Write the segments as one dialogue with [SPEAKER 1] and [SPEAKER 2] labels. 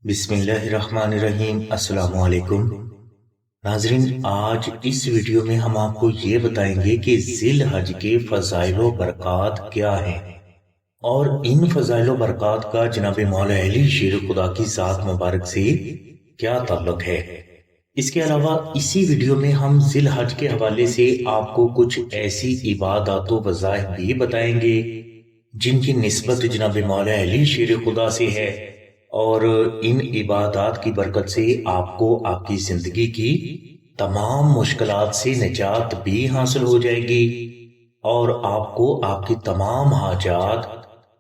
[SPEAKER 1] بسم اللہ الرحمن الرحیم۔ السلام علیکم ناظرین، آج اس ویڈیو میں ہم آپ کو یہ بتائیں گے کہ ذی الحج کے فضائل و برکات کیا ہیں اور ان فضائل و برکات کا جناب مولا علی شیر خدا کی ذات مبارک سے کیا تعلق ہے۔ اس کے علاوہ اسی ویڈیو میں ہم ذی الحج کے حوالے سے آپ کو کچھ ایسی عبادات و وظائف بھی بتائیں گے جن کی نسبت جناب مولا علی شیر خدا سے ہے، اور ان عبادات کی برکت سے آپ کو آپ کی زندگی کی تمام مشکلات سے نجات بھی حاصل ہو جائے گی اور آپ کو آپ کی تمام حاجات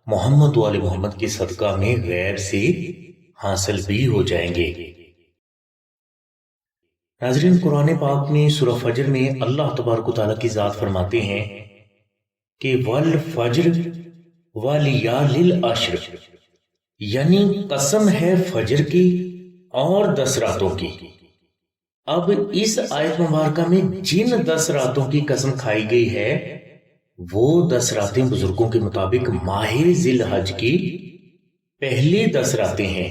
[SPEAKER 1] محمد و آل محمد کے صدقہ میں غیر سے حاصل بھی ہو جائیں گے۔ ناظرین، قرآن پاک میں سورہ فجر میں اللہ تبارک و تعالیٰ کی ذات فرماتے ہیں کہ والفجر ولیالٍ العشر، یعنی قسم ہے فجر کی اور 10 راتوں کی۔ اب اس آیت مبارکہ میں جن 10 راتوں کی قسم کھائی گئی ہے وہ 10 راتیں بزرگوں کے مطابق ماہ ذی الحج کی پہلی 10 راتیں ہیں۔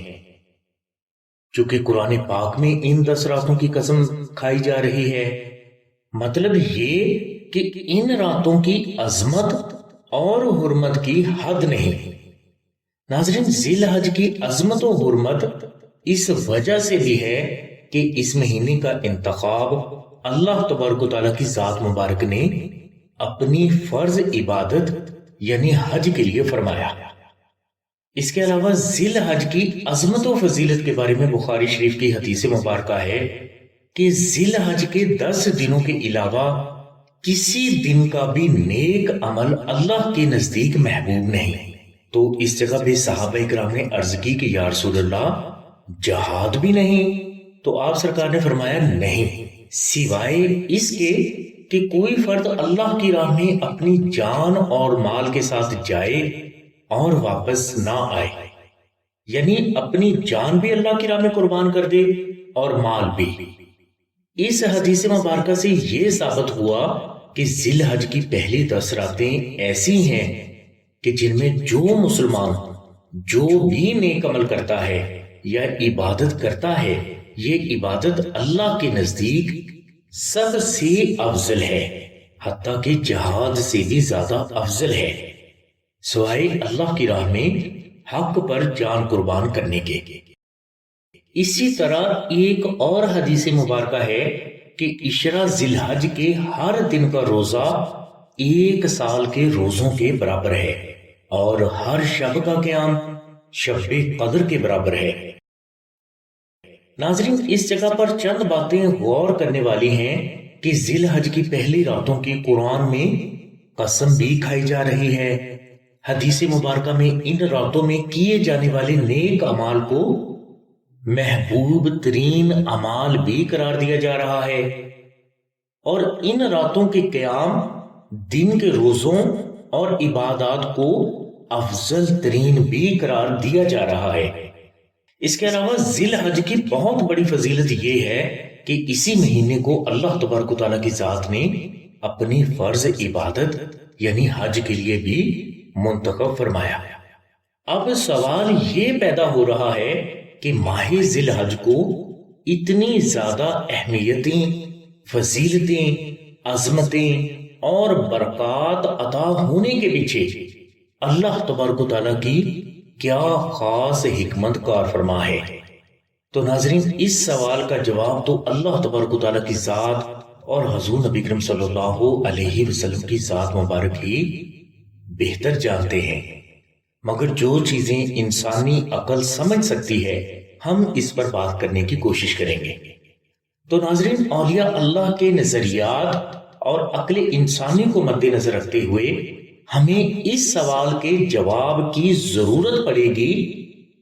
[SPEAKER 1] چونکہ قرآن پاک میں ان 10 راتوں کی قسم کھائی جا رہی ہے، مطلب یہ کہ ان راتوں کی عظمت اور حرمت کی حد نہیں۔ ناظرین، ذی الحج کی عظمت و حرمت اس وجہ سے بھی ہے کہ اس مہینے کا انتخاب اللہ تبارک و تعالیٰ کی ذات مبارک نے اپنی فرض عبادت یعنی حج کے لیے فرمایا۔ اس کے علاوہ ذی الحج کی عظمت و فضیلت کے بارے میں بخاری شریف کی حدیث مبارکہ ہے کہ ذی الحج کے 10 دنوں کے علاوہ کسی دن کا بھی نیک عمل اللہ کے نزدیک محبوب نہیں۔ تو اس جگہ پہ صحابہ کرام نے عرض کی کہ یا رسول اللہ، جہاد بھی نہیں؟ تو آپ سرکار نے فرمایا نہیں، سوائے اس کے کہ کوئی فرد اللہ کی راہ میں اپنی جان اور مال کے ساتھ جائے اور واپس نہ آئے، یعنی اپنی جان بھی اللہ کی راہ میں قربان کر دے اور مال بھی۔ اس حدیث مبارکہ سے یہ ثابت ہوا کہ ذی الحج کی پہلی 10 راتیں ایسی ہیں کہ جن میں جو مسلمان جو بھی نیک عمل کرتا ہے یا عبادت کرتا ہے، یہ عبادت اللہ کے نزدیک سب سے افضل ہے، حتیٰ کہ جہاد سے بھی زیادہ افضل ہے، سوائے اللہ کی راہ میں حق پر جان قربان کرنے کے۔ اسی طرح ایک اور حدیث مبارکہ ہے کہ عشرہ ذی الحج کے ہر دن کا روزہ 1 سال کے روزوں کے برابر ہے اور ہر شب کا قیام شب قدر کے برابر ہے۔ ناظرین، اس جگہ پر چند باتیں غور کرنے والی ہیں کہ ذی الحج کی پہلی راتوں کی قرآن میں قسم بھی کھائی جا رہی ہے۔ حدیث مبارکہ میں ان راتوں میں کیے جانے والے نیک اعمال کو محبوب ترین اعمال بھی قرار دیا جا رہا ہے، اور ان راتوں کے قیام دن کے روزوں اور عبادات کو افضل ترین بھی قرار دیا جا رہا ہے۔ اس کے علاوہ ذی الحج کی بہت بڑی فضیلت یہ ہے کہ اسی مہینے کو اللہ تبارک و تعالیٰ کی ذات نے اپنی فرض عبادت یعنی حج کے لیے بھی منتخب فرمایا۔ اب سوال یہ پیدا ہو رہا ہے کہ ماہ ذی الحج کو اتنی زیادہ اہمیتیں، فضیلتیں، عظمتیں اور برکات عطا ہونے کے پیچھے اللہ تبارک و تعالیٰ کی کیا خاص حکمت کار فرما ہے؟ تو ناظرین، اس سوال کا جواب تو اللہ تبارک و تعالیٰ کی ذات اور حضور نبی کریم صلی اللہ علیہ وسلم کی ذات مبارک ہی بہتر جانتے ہیں، مگر جو چیزیں انسانی عقل سمجھ سکتی ہے ہم اس پر بات کرنے کی کوشش کریں گے۔ تو ناظرین، اولیاء اللہ کے نظریات اور عقل انسانی کو مد نظر رکھتے ہوئے ہمیں اس سوال کے جواب کی ضرورت پڑے گی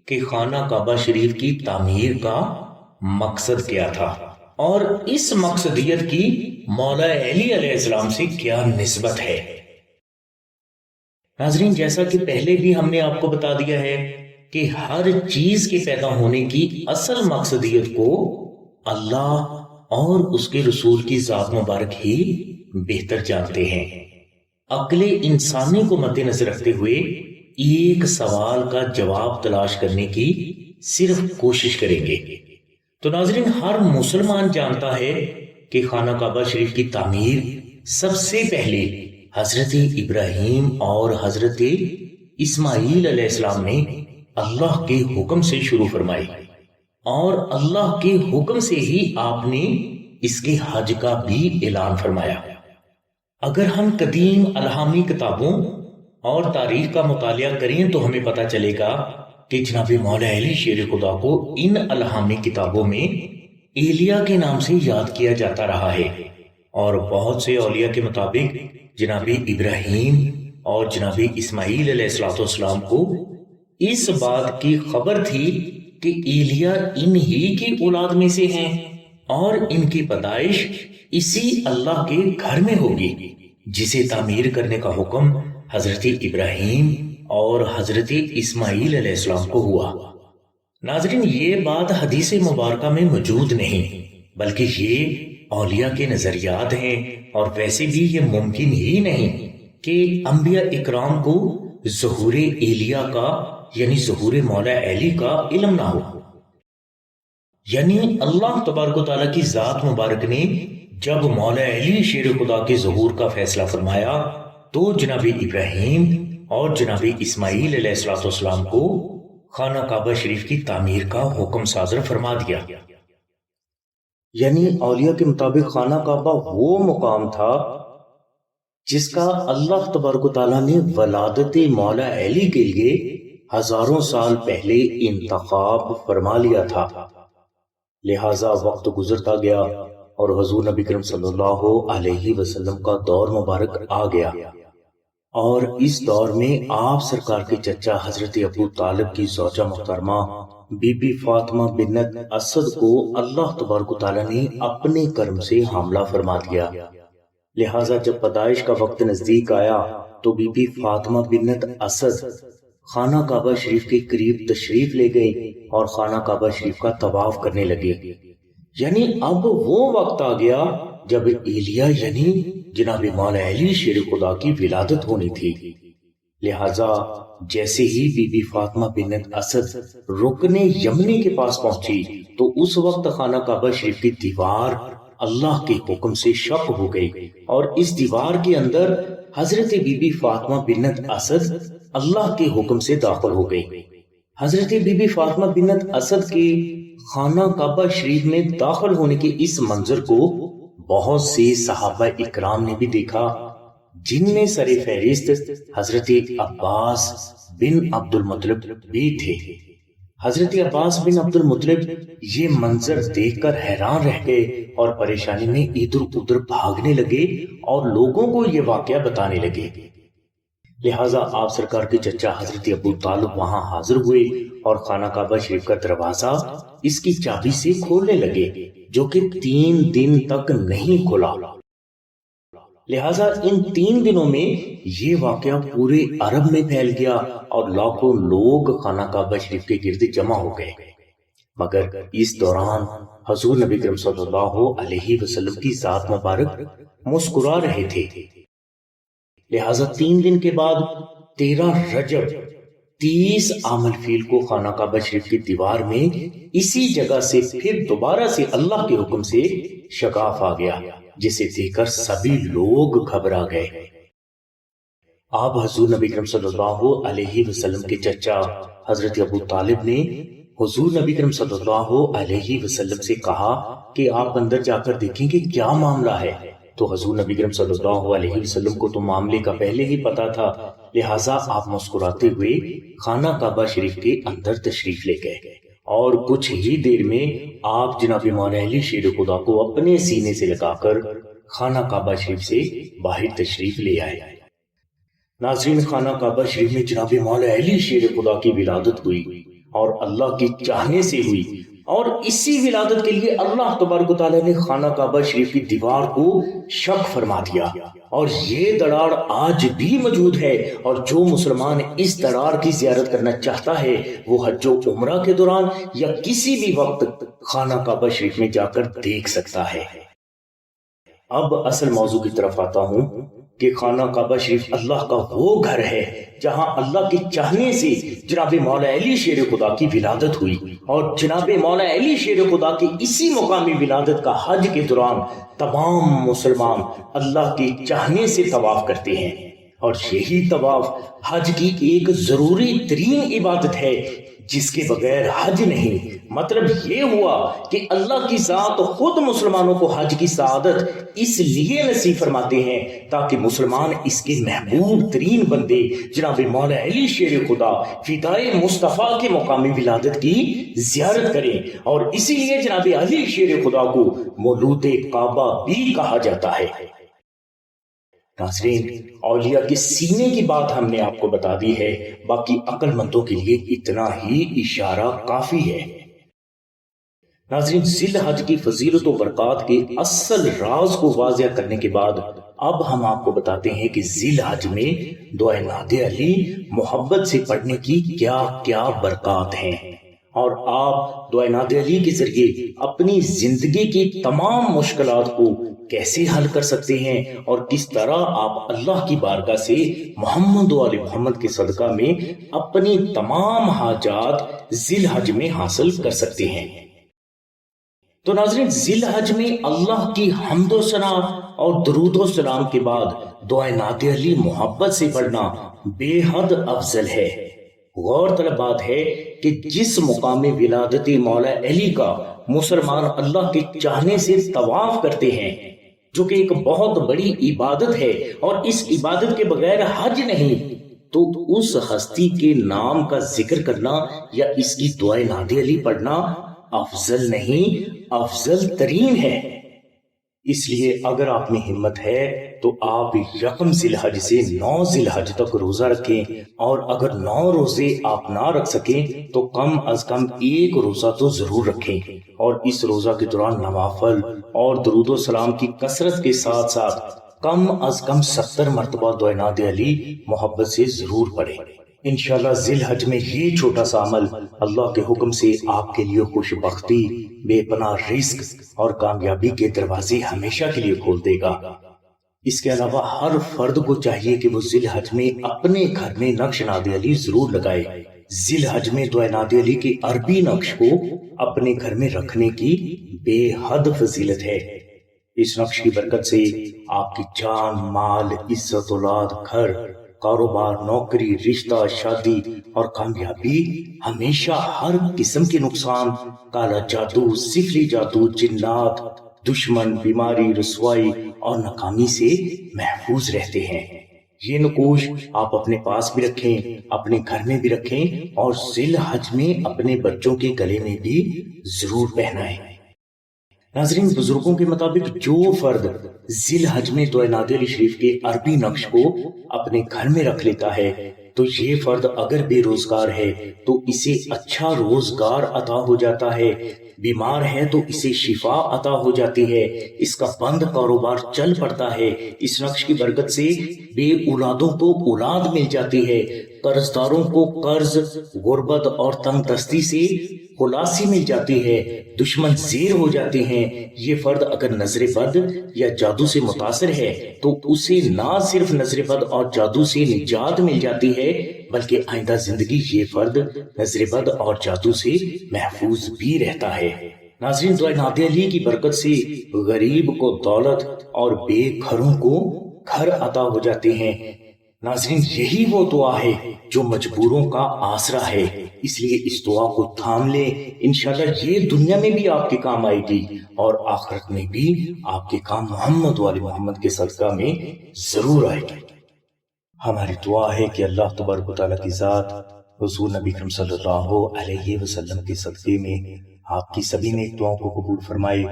[SPEAKER 1] کہ خانہ کعبہ شریف کی تعمیر کا مقصد کیا تھا اور اس مقصدیت کی مولا علی علیہ السلام سے کیا نسبت ہے۔ ناظرین، جیسا کہ پہلے بھی ہم نے آپ کو بتا دیا ہے کہ ہر چیز کے پیدا ہونے کی اصل مقصدیت کو اللہ اور اس کے رسول کی ذات مبارک ہی بہتر جانتے ہیں۔ عقل انسانی کو مد نظر رکھتے ہوئے ایک سوال کا جواب تلاش کرنے کی صرف کوشش کریں گے۔ تو ناظرین، ہر مسلمان جانتا ہے کہ خانہ کعبہ شریف کی تعمیر سب سے پہلے حضرت ابراہیم اور حضرت اسماعیل علیہ السلام نے اللہ کے حکم سے شروع فرمائی، اور اللہ کے حکم سے ہی آپ نے اس کے حج کا بھی اعلان فرمایا۔ اگر ہم قدیم الہامی کتابوں اور تاریخ کا مطالعہ کریں تو ہمیں پتہ چلے گا کہ جناب مولا علی شیر خدا کو ان الہامی کتابوں میں ایلیا کے نام سے یاد کیا جاتا رہا ہے، اور بہت سے اولیاء کے مطابق جناب ابراہیم اور جناب اسماعیل علیہ السلام کو اس بات کی خبر تھی کہ ایلیا انہی کی اولاد میں سے ہیں، اور ان کی پیدائش اسی اللہ کے گھر میں ہوگی جسے تعمیر کرنے کا حکم حضرت ابراہیم اور حضرت اسماعیل علیہ السلام کو ہوا۔ ناظرین، یہ بات حدیث مبارکہ میں موجود نہیں، بلکہ یہ اولیاء کے نظریات ہیں، اور ویسے بھی یہ ممکن ہی نہیں کہ انبیاء اکرام کو ظہور ایلیا کا یعنی ظہور مولا علی کا علم نہ ہو۔ یعنی اللہ تبارک و تعالیٰ کی ذات مبارک نے جب مولا علی شیر خدا کے ظہور کا فیصلہ فرمایا تو جناب ابراہیم اور جناب اسماعیل علیہ السلام کو خانہ کعبہ شریف کی تعمیر کا حکم صادر فرما دیا۔ یعنی اولیاء کے مطابق خانہ کعبہ وہ مقام تھا جس کا اللہ تبارک و تعالیٰ نے ولادت مولا علی کے لیے ہزاروں سال پہلے انتخاب فرما لیا تھا۔ لہٰذا وقت گزرتا گیا اور حضور نبی کریم صلی اللہ علیہ وسلم کا دور مبارک آ گیا، اور اس دور میں آپ سرکار کے چچا حضرت ابو طالب کی زوجہ محترمہ بی بی فاطمہ بنت اسد کو اللہ تبارک و تعالیٰ نے اپنے کرم سے حاملہ فرما دیا۔ لہٰذا جب پیدائش کا وقت نزدیک آیا تو بی بی فاطمہ بنت اسد خانہ کعبہ شریف کے قریب تشریف لے گئی اور خانہ کعبہ شریف کا طواف کرنے لگے۔ یعنی اب وہ وقت آ گیا جب ایلیا یعنی جناب مولا علی شیر خدا کی ولادت ہونی تھی۔ لہٰذا جیسے ہی بی بی فاطمہ بنت اسد رکن یمنی کے پاس پہنچی تو اس وقت خانہ کعبہ شریف کی دیوار اللہ کے حکم سے شق ہو گئی، اور اس دیوار کے اندر حضرت بی بی فاطمہ بنت اسد اللہ کے حکم سے داخل ہو گئی۔ حضرت بی بی فاطمہ بنت اسد کے خانہ کعبہ شریف میں داخل ہونے کے اس منظر کو بہت سے صحابہ اکرام نے بھی دیکھا، جن میں سر فہرست حضرت عباس بن عبد المطلب بھی تھے۔ حضرت عباس بن عبد المطلب یہ منظر دیکھ کر حیران رہ گئے اور پریشانی میں ادھر ادھر بھاگنے لگے اور لوگوں کو یہ واقعہ بتانے لگے۔ لہٰذا آپ سرکار کے چچا حضرت ابو طالب وہاں حاضر ہوئے اور خانہ کعبہ شریف کا دروازہ اس کی چابی سے کھولنے لگے، جو کہ 3 دن تک نہیں کھلا۔ لہٰذا ان 3 دنوں میں یہ واقعہ پورے عرب میں پھیل گیا اور لاکھوں لوگ خانہ کعبہ شریف کے گرد جمع ہو گئے، مگر اس دوران حضور نبی کریم صلی اللہ علیہ وسلم کی ذات مبارک مسکرا رہے تھے۔ لہٰذا 3 دن کے بعد 13 رجب 30 عام الفیل کو خانہ کعبہ شریف کی دیوار میں اسی جگہ سے پھر دوبارہ سے اللہ کے حکم سے شگاف آ گیا، جسے دیکھ کر سبھی لوگ گھبرا گئے۔ آپ حضور نبی کریم صلی اللہ علیہ وسلم کے چچا حضرت ابو طالب نے حضور نبی کریم صلی اللہ علیہ وسلم سے کہا کہ آپ اندر جا کر دیکھیں کہ کیا معاملہ ہے۔ تو حضور نبی کریم صلی اللہ علیہ وسلم کو تو معاملے کا پہلے ہی پتا تھا، لہٰذا آپ مسکراتے ہوئے خانہ کعبہ شریف کے اندر تشریف لے گئے، اور کچھ ہی دیر میں آپ جناب مولا علی شیر خدا کو اپنے سینے سے لگا کر خانہ کعبہ شریف سے باہر تشریف لے آئے۔ ناظرین، خانہ کعبہ شریف میں جناب مولا علی شیر خدا کی ولادت ہوئی اور اللہ کی چاہنے سے ہوئی، اور اسی ولادت کے لیے اللہ تبارک و تعالیٰ نے خانہ کعبہ شریف کی دیوار کو شق فرما دیا، اور یہ دراڑ آج بھی موجود ہے، اور جو مسلمان اس دراڑ کی زیارت کرنا چاہتا ہے وہ حج و عمرہ کے دوران یا کسی بھی وقت خانہ کعبہ شریف میں جا کر دیکھ سکتا ہے۔ اب اصل موضوع کی طرف آتا ہوں کہ خانہ کعبہ شریف اللہ کا وہ گھر ہے جہاں اللہ کے چاہنے سے جناب مولا علی شیر خدا کی ولادت ہوئی، اور جناب مولا علی شیر خدا کی اسی مقامی ولادت کا حج کے دوران تمام مسلمان اللہ کے چاہنے سے طواف کرتے ہیں، اور یہی طواف حج کی ایک ضروری ترین عبادت ہے جس کے بغیر حج نہیں۔ مطلب یہ ہوا کہ اللہ کی ذات خود مسلمانوں کو حج کی سعادت اس لیے نصیب فرماتے ہیں تاکہ مسلمان اس کے محبوب ترین بندے جناب مولا علی شیر خدا فدائے مصطفیٰ کے مقامی ولادت کی زیارت کریں، اور اسی لیے جناب علی شیر خدا کو مولود کعبہ بھی کہا جاتا ہے۔ ناظرین، اولیاء کے سینے کی بات ہم نے آپ کو بتا دی ہے، باقی عقل مندوں کے لیے اتنا ہی اشارہ کافی ہے۔ ناظرین، ذی الحج کی فضیلت و برکات کے اصل راز کو واضح کرنے کے بعد اب ہم آپ کو بتاتے ہیں کہ ذی الحج میں دعائے ناد علی محبت سے پڑھنے کی کیا کیا برکات ہیں، اور آپ دعائے ناد علی کے ذریعے اپنی زندگی کی تمام مشکلات کو کیسے حل کر سکتے ہیں، اور کس طرح آپ اللہ کی بارگاہ سے محمد و آل محمد کے صدقہ میں اپنی تمام حاجات ذی الحج میں حاصل کر سکتے ہیں۔ تو ناظرین، ذی الحج میں اللہ کی حمد و ثنا اور درود و سلام کے بعد دعائے ناد علی محبت سے پڑھنا بے حد افضل ہے۔ غور طلب بات ہے کہ جس مقام ولادت مولا علی کا مسلمان اللہ کے چاہنے سے طواف کرتے ہیں، جو کہ ایک بہت بڑی عبادت ہے، اور اس عبادت کے بغیر حج نہیں، تو اس ہستی کے نام کا ذکر کرنا یا اس کی دعائے ناد علی پڑھنا افضل نہیں، افضل ترین ہے۔ اس لیے اگر آپ میں ہمت ہے تو آپ یکم ذی الحج سے 9 ذی الحج تک روزہ رکھیں، اور اگر 9 روزے آپ نہ رکھ سکیں تو کم از کم 1 روزہ تو ضرور رکھیں، اور اس روزہ کے دوران نوافل اور درود و سلام کی کثرت کے ساتھ ساتھ کم از کم 70 مرتبہ دعائے ناد علی محبت سے ضرور پڑھیں۔ انشاءاللہ ذی الحج میں یہ چھوٹا سا عمل اللہ کے حکم سے آپ کے لیے خوش بختی، بے پناہ رزق اور کامیابی کے دروازے ہمیشہ کے لیے کھول دے گا۔ اس کے علاوہ ہر فرد کو چاہیے کہ وہ ذی الحج میں اپنے گھر میں نقش ناد علی ضرور لگائے۔ ذی الحج میں دعائے ناد علی کے عربی نقش کو اپنے گھر میں رکھنے کی بے حد فضیلت ہے۔ اس نقش کی برکت سے آپ کی جان، مال، عزت، اولاد، گھر، کاروبار، نوکری، رشتہ، شادی اور کامیابی ہمیشہ ہر قسم کے نقصان، کالا جادو، سفلی جادو، جنات، دشمن، بیماری، رسوائی اور ناکامی سے محفوظ رہتے ہیں۔ یہ نقوش آپ اپنے پاس بھی رکھیں، اپنے گھر میں بھی رکھیں، اور ذی الحج میں اپنے بچوں کے گلے میں بھی ضرور پہنائیں۔ ناظرین، بزرگوں کے مطابق جو فرد ذی الحج میں دعائے ناد علی شریف کے عربی نقش کو اپنے گھر میں رکھ لیتا ہے تو یہ فرد اگر بے روزگار ہے تو اسے اچھا روزگار عطا ہو جاتا ہے، بیمار ہے تو اسے شفا عطا ہو جاتی ہے، اس کا بند کاروبار چل پڑتا ہے، اس نقش کی برکت سے بے اولادوں کو اولاد مل جاتی ہے، قرض داروں کو قرض، غربت اور تنگ دستی سے خلاصی مل جاتی ہے، دشمن زیر ہو جاتے ہیں۔ یہ فرد اگر نظر بد یا جادو سے متاثر ہے تو اسے نہ صرف نظر بد اور جادو سے نجات مل جاتی ہے بلکہ آئندہ زندگی یہ فرد نظر بد اور جادو سے محفوظ بھی رہتا ہے۔ ناظرین، دعائے ناد علی کی برکت سے غریب کو دولت اور بے گھروں کو گھر عطا ہو جاتے ہیں۔ ناظرین، یہی وہ دعا ہے جو مجبوروں کا آسرا ہے، اس لیے اس دعا کو تھام لیں، انشاءاللہ یہ دنیا میں بھی آپ کے کام آئے گی اور آخرت میں بھی آپ کے کام محمد و آل محمد کے صدقہ میں ضرور آئے گی۔ ہماری دعا ہے کہ اللہ تبارک و تعالیٰ کی ذات حضور نبی کریم صلی اللہ علیہ وسلم کے صدقے میں آپ کی سبھی نیک دعاؤں کو قبول فرمائے،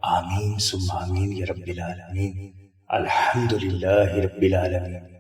[SPEAKER 1] آمین ثم آمین یا رب العالمین۔ الحمدللہ رب العالمین۔